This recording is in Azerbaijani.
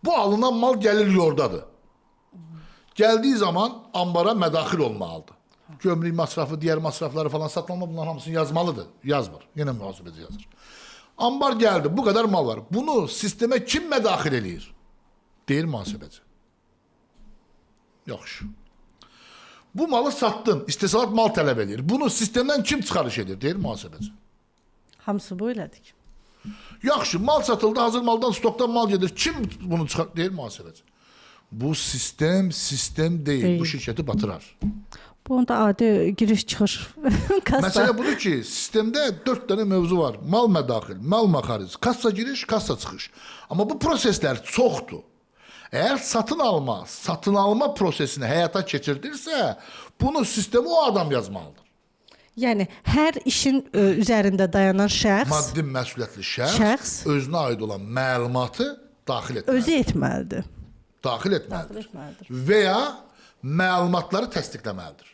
Bu alınan mal gəlir yordadır. Gəldiyi zaman ambara mədaxil olmalıdır. Gömrük masrafı, diğer masrafları falan satılma bunların hamısını yazmalıdır. Yazmır. Yine muhasebeci yazır. Ambar geldi. Bu kadar mal var. Bunu sisteme kim mədaxil eləyir? Deyir muhasebeci. Yaxşı. Bu malı sattın. İstihsalat mal tələb edir. Bunu sistemden kim çıxarış edir? Deyir muhasebeci. Hamısı bu elədik. Yaxşı. Mal satıldı. Hazır maldan, stoktan mal gedir. Kim bunu çıxar? Deyir muhasebeci. Bu sistem değil. Bu şirketi batırar. Bunda adi giriş çıxış kassa. Məsələ budur ki, sistemdə 4 dənə mövzu var. Mal mədaxil, mal maxaric, kassa giriş, kassa çıxış. Amma bu proseslər çoxdur. Əgər satın alma prosesini həyata keçirdirsə, bunu sistemə o adam yazmalıdır. Yəni hər işin üzərində dayanan şəxs Maddi məsuliyyətli şəxs özünə aid olan məlumatı daxil etməlidir. özü etməlidir. Daxil etməlidir. etməlidir. Və ya məlumatları təsdiqləməlidir.